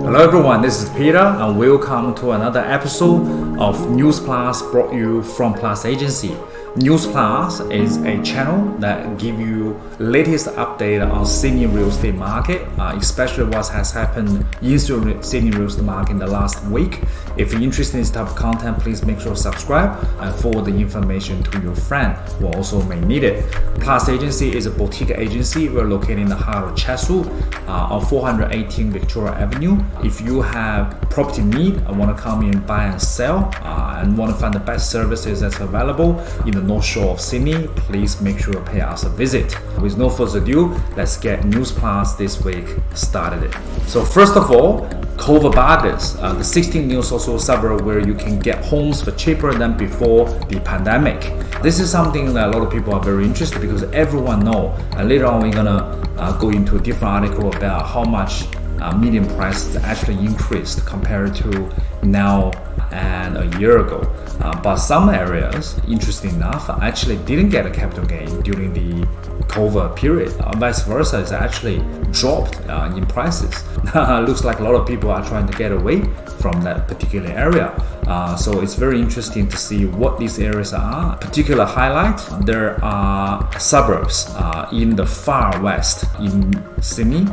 Hello everyone, this is Peter and welcome to another episode of News Plus brought you from Plus Agency. News Plus is a channel that gives you latest update on Sydney real estate market, especially what has happened in Sydney real estate market in the last week. If you're interested in this type of content, please make sure to subscribe and forward the information to your friend who also may need it. Plus Agency is a boutique agency. We're located in the heart of Chatswood on 418 Victoria Avenue. If you have property need and want to come in buy and sell and want to find the best services that's available in the North Shore of Sydney, please make sure to pay us a visit. With no further ado, let's get News Plus this week started. So first of all, Favour the 16 new social suburb where you can get homes for cheaper than before the pandemic. This is something that a lot of people are very interested because everyone knows. And later on, we're gonna go into a different article about how much median prices actually increased compared to now and a year ago. But some areas, interesting enough, actually didn't get a capital gain during the COVID period. Vice versa, it's actually dropped in prices. Looks like a lot of people are trying to get away from that particular area. So it's very interesting to see what these areas are. Particular highlight, there are suburbs in the far west in Sydney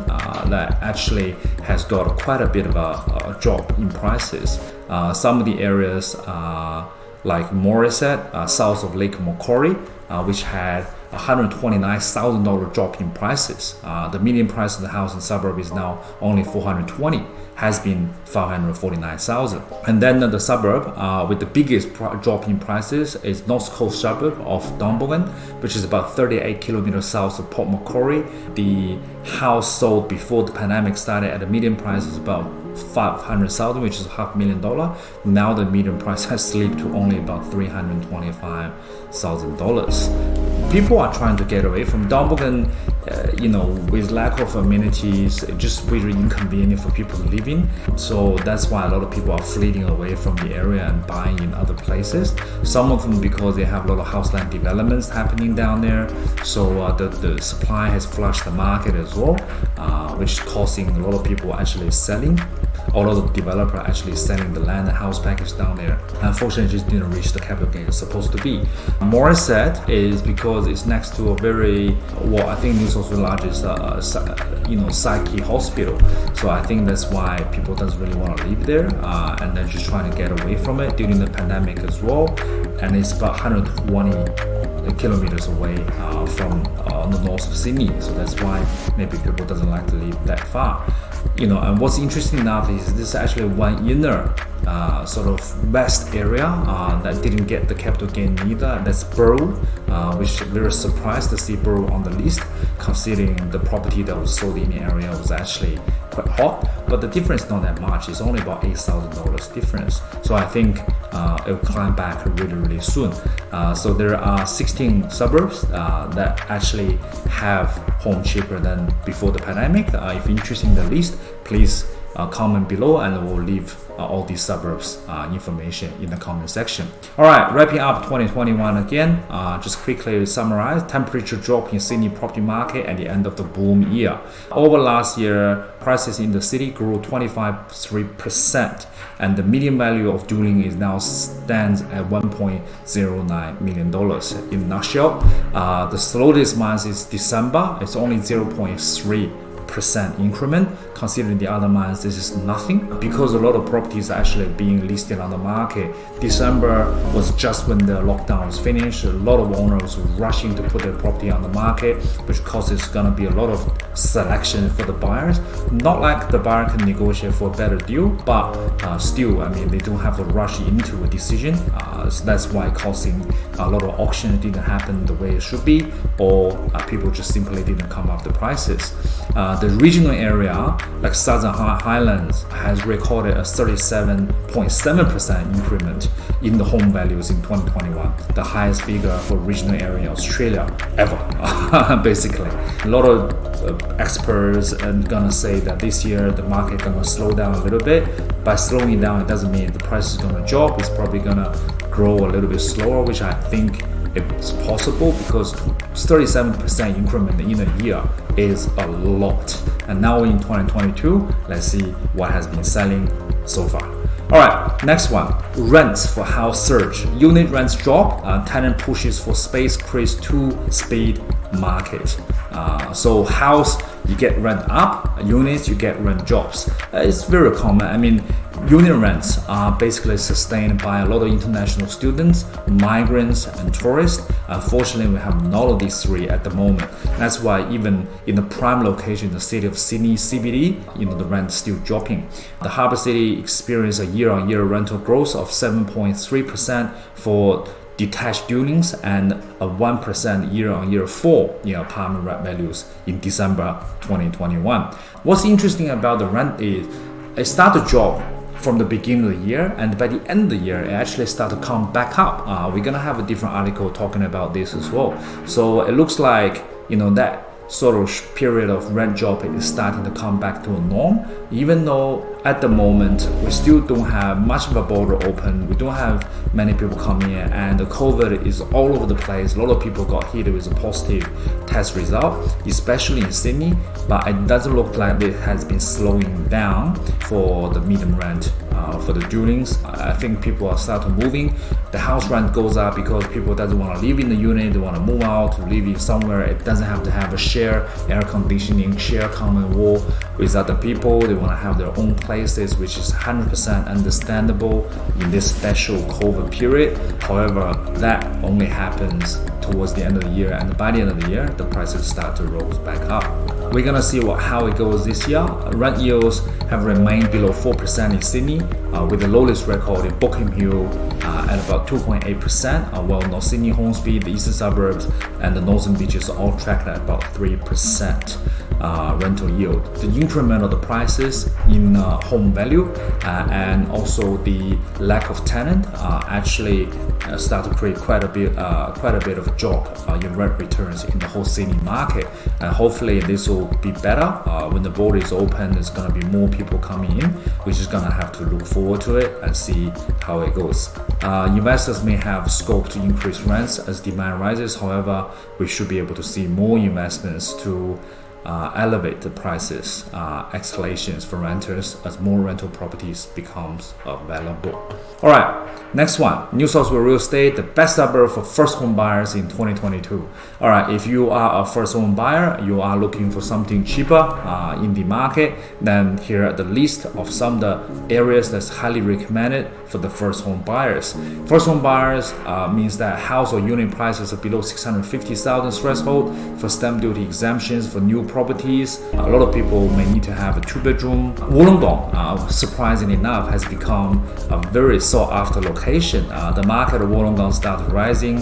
that actually has got quite a bit of a drop in prices. Some of the areas like Morisset, south of Lake Macquarie, which had $129,000 drop in prices. The median price of the house in suburb is now only $420,000, has been $549,000. And then the suburb with the biggest drop in prices is North Coast suburb of Dumbarton, which is about 38 kilometers south of Port Macquarie. The house sold before the pandemic started at the median price is about $500,000, which is $500,000. Now the median price has slipped to only about $325,000. People are trying to get away from Dumbarton, with lack of amenities, just very inconvenient for people to live in. So that's why a lot of people are fleeing away from the area and buying in other places. Some of them because they have a lot of house land developments happening down there. So the supply has flushed the market as well, which is causing a lot of people actually selling. A lot of developers are actually selling the land and house package down there. Unfortunately, it just didn't reach the capital gain it's supposed to be. Morisset is because it's next to a very, I think New South Wales largest, psyche hospital. So I think that's why people doesn't really want to live there, and they're just trying to get away from it during the pandemic as well. And it's about 120 kilometers away from the north of Sydney. So that's why maybe people doesn't like to live that far. And what's interesting enough is this is actually one inner sort of west area that didn't get the capital gain either. That's Borough, which very surprised to see Borough on the list, considering the property that was sold in the area was actually quite hot. But the difference is not that much. It's only about $8,000 difference. So I think it will climb back really, really soon. So there are 16 suburbs that actually have home cheaper than before the pandemic. If you're interested in the list, please comment below and we'll leave all these suburbs information in the comment section. All right, wrapping up 2021 again, just quickly to summarize, temperature drop in Sydney property market at the end of the boom year. Over last year, prices in the city grew 25.3%, and the median value of dwelling is now stands at $1.09 million. In a nutshell, the slowest month is December. It's only 0.3% increment. Considering the other months, this is nothing because a lot of properties are actually being listed on the market. December was just when the lockdown was finished. A lot of owners were rushing to put their property on the market, which causes going to be a lot of selection for the buyers. Not like the buyer can negotiate for a better deal, but still, they don't have to rush into a decision. So that's why causing a lot of auction didn't happen the way it should be, or people just simply didn't come up the prices. The regional area, like Southern Highlands, has recorded a 37.7% increment in the home values in 2021, the highest figure for regional area in Australia ever. Basically, a lot of experts are gonna say that this year the market gonna slow down a little bit. By slowing it down, it doesn't mean the price is gonna drop. It's probably gonna grow a little bit slower, which I think it's possible, because 37% increment in a year is a lot. And now in 2022, let's see what has been selling so far. Alright, next one. Rents for house surge. Unit rents drop, tenant pushes for space creates two-speed market. So house, you get rent up, units, you get rent drops. It's very common. I mean, unit rents are basically sustained by a lot of international students, migrants, and tourists. Unfortunately, we have none of these three at the moment. That's why even in the prime location, the city of Sydney CBD, the rent is still dropping. The Harbour City experienced a year-on-year rental growth of 7.3% for detached buildings and a 1% year-on-year fall in apartment rent values in December 2021. What's interesting about the rent is it started to drop from the beginning of the year, and by the end of the year it actually started to come back up. We're gonna have a different article talking about this as well. So it looks like that sort of period of rent drop is starting to come back to a norm, even though at the moment we still don't have much of a border open, we don't have many people coming in, and the COVID is all over the place. A lot of people got hit with a positive test result, especially in Sydney, but it doesn't look like it has been slowing down for the medium rent for the buildings. I think people are starting moving. The house rent goes up because people doesn't want to live in the unit, they want to move out to live in somewhere. It doesn't have to have a share air conditioning, share common wall with other people. They want to have their own places, which is 100% understandable in this special COVID period. However, that only happens towards the end of the year, and by the end of the year, the prices start to rise back up. We're gonna see how it goes this year. Rent yields have remained below 4% in Sydney, with the lowest record in Bochum Hill at about 2.8%, while North Sydney, Hornsby, the eastern suburbs, and the northern beaches all tracked at about 3% rental yield. The increment of the prices in home value and also the lack of tenant actually start to create quite a bit of a drop in rent returns in the whole Sydney market. And hopefully this will be better when the border is open. There's going to be more people coming in. We're just going to have to look forward to it and see how it goes. Investors may have scope to increase rents as demand rises. However, we should be able to see more investments to elevate the prices escalations for renters as more rental properties becomes available. All right, next one, New South Wales real estate, the best suburb for first home buyers in 2022. All right, if you are a first home buyer, you are looking for something cheaper in the market, then here are the list of some of the areas that's highly recommended for the first home buyers. First home buyers means that house or unit prices are below 650,000 threshold for stamp duty exemptions for new properties. A lot of people may need to have a 2-bedroom. Wollongong, surprisingly enough, has become a very sought-after location. The market of Wollongong started rising.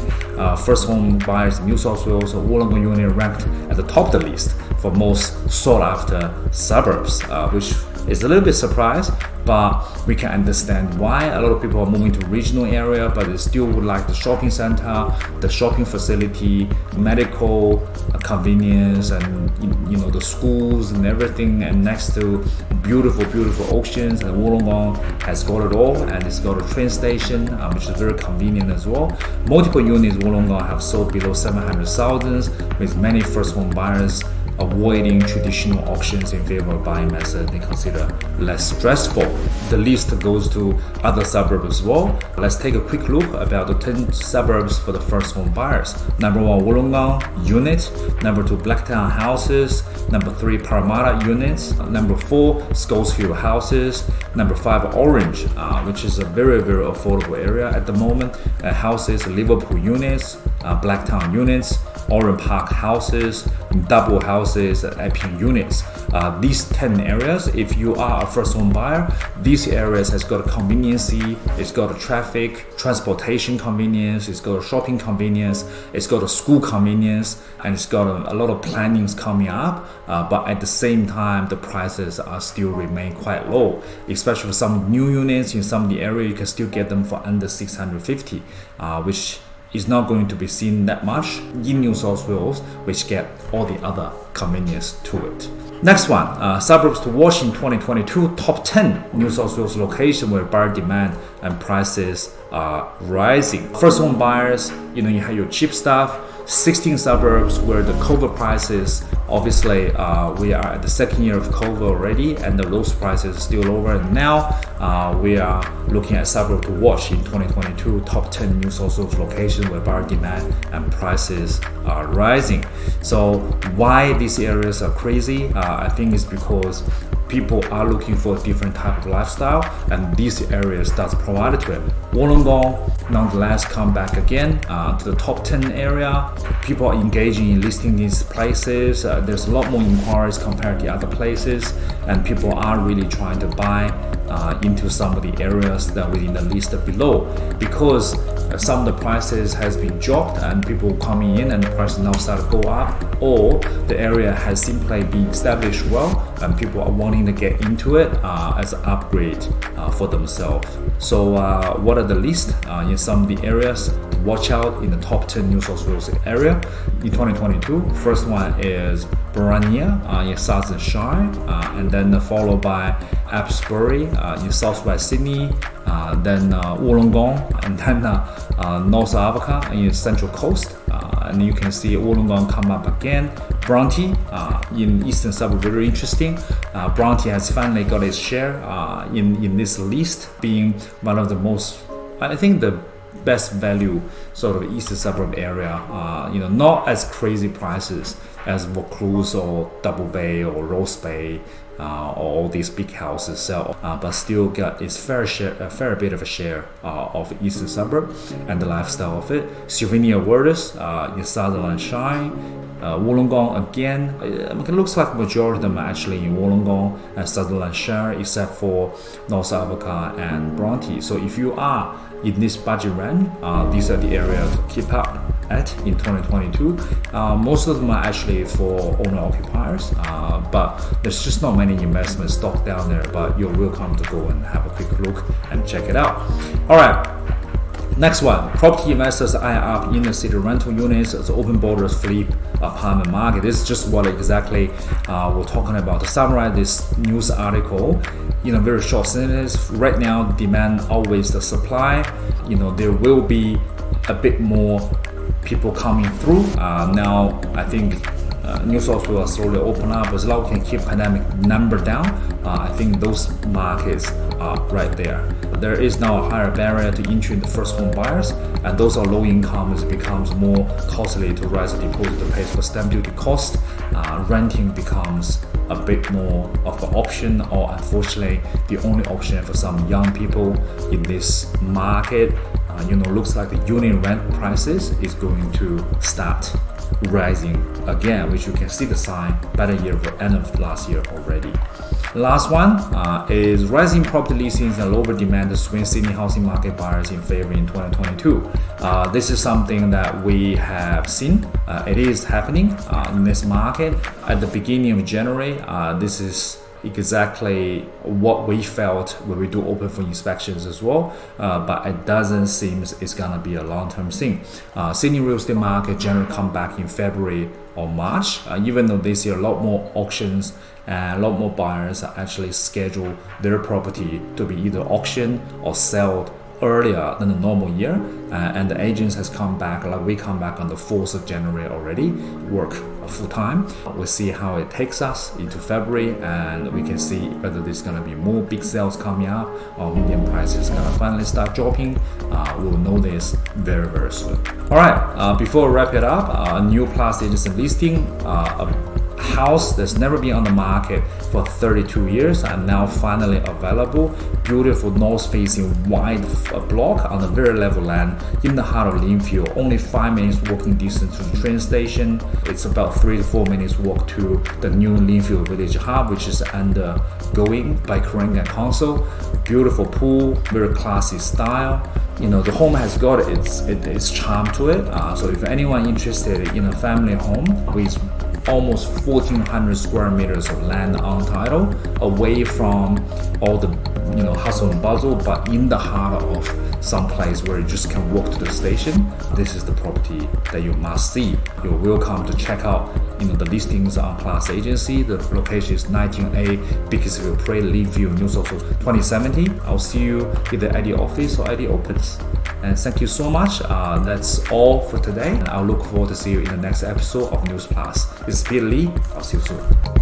First home buyers in New South Wales, Wollongong unit ranked at the top of the list for most sought-after suburbs, which is a little bit surprised, but we can understand why. A lot of people are moving to regional area, but they still would like the shopping center, the shopping facility, medical convenience, and the schools and everything, and next to beautiful oceans. And Wollongong has got it all, and it's got a train station, which is very convenient as well. Multiple units Wollongong have sold below 700,000, with many first home buyers avoiding traditional auctions in favor of buying method they consider less stressful. The list goes to other suburbs as well. Let's take a quick look about the 10 suburbs for the first home buyers. Number 1, Wollongong unit. Number 2, Blacktown houses. Number 3, Parramatta units. Number 4, Schofield houses. Number 5, Orange, which is a very affordable area at the moment. Houses, Liverpool units, Blacktown units, Orange Park houses, double houses, Epping units. These 10 areas, if you are a first home buyer, these areas has got a conveniency, it's got a traffic, transportation convenience, it's got a shopping convenience, it's got a school convenience, and it's got a lot of plannings coming up. But at the same time, the prices are still remain quite low, especially for some new units in some of the area. You can still get them for under 650, which is not going to be seen that much in New South Wales, which get all the other convenience to it. Next one, suburbs to watch in 2022, top 10 New South Wales location where buyer demand and prices are rising. First home buyers, you have your cheap stuff. 16 suburbs where the COVID prices, obviously we are at the second year of COVID already, and the those prices are still lower. And now we are looking at suburb to watch in 2022, top 10 New South Wales locations where buyer demand and prices are rising. So why these areas are crazy? I think it's because people are looking for a different type of lifestyle, and these areas does provide it to them. Wollongong nonetheless come back again to the top 10 area. People are engaging in listing these places. There's a lot more inquiries compared to other places, and people are really trying to buy into some of the areas that within the list below, because some of the prices has been dropped and people coming in and the prices now start to go up, or the area has simply been established well and people are wanting to get into it as an upgrade for themselves. So what are the list in some of the areas to watch out in the top 10 New South Wales area in 2022? First one is Barania in Southern Shire, and then followed by Abbotsbury in southwest Sydney, then Wollongong, and then North Avoca in Central Coast, and you can see Wollongong come up again. Bronte in eastern suburb, very interesting. Bronte has finally got its share in this list, being one of the most, I think, the best value sort of eastern suburb area. Not as crazy prices as Vaucluse or Double Bay or Rose Bay, or all these big houses sell, but still got its fair bit of a share of eastern suburb and the lifestyle of it. Souvenir Waters in Sutherland Shire. Wollongong again, it looks like majority of them are actually in Wollongong and Sutherland Shire, except for North Avoca and Bronte. So if you are in this budget range, these are the areas to keep up at in 2022. Most of them are actually for owner-occupiers, but there's just not many investment stock down there, but you're welcome to go and have a quick look and check it out. All right. Next one, property investors eye up inner city rental units as open borders flip apartment market. This is just what exactly we're talking about. To summarize this news article in a very short sentence, right now demand outweighs the supply. There will be a bit more people coming through. Now I think New South Wales slowly open up. As long as we can keep pandemic number down, I think those markets are right there. There is now a higher barrier to entry in the first home buyers, and those are low income. It becomes more costly to raise the deposit to pay for stamp duty cost. Renting becomes a bit more of an option, or unfortunately the only option for some young people in this market. Looks like the unit rent prices is going to start rising again, which you can see the sign by the end of last year already. Last one is rising property listings and lower demand to swing Sydney housing market buyers in favor in 2022. This is something that we have seen. It is happening in this market. At the beginning of January, this is exactly what we felt when we do open for inspections as well, but it doesn't seem it's gonna be a long-term thing. Sydney real estate market generally come back in February or March, even though they see a lot more auctions and a lot more buyers are actually schedule their property to be either auctioned or sold earlier than the normal year, and the agents has come back, like we come back on the 4th of January already, work full time. We'll see how it takes us into February, and we can see whether there's going to be more big sales coming up or medium prices going to finally start dropping. We'll know this very, very soon. All right, before we wrap it up, a new plus agents listing, a house that's never been on the market for 32 years and now finally available. Beautiful north-facing wide block on a very level land in the heart of Linfield. Only 5 minutes walking distance to the train station. It's about 3 to 4 minutes walk to the new Linfield Village Hub, which is undergoing by Corangan Council. Beautiful pool, very classy style. The home has got its charm to it. So if anyone interested in a family home with almost 1,400 square meters of land on title, away from all the hustle and bustle, but in the heart of some place where you just can walk to the station, this is the property that you must see. You're welcome to check out the listings on Plus Agency. The location is 19A Bakersfield Parade, Leadview, New South Wales 2070. I'll see you either at the office or at the opens. And thank you so much. That's all for today. And I'll look forward to see you in the next episode of News Plus. This is Peter Lee. I'll see you soon.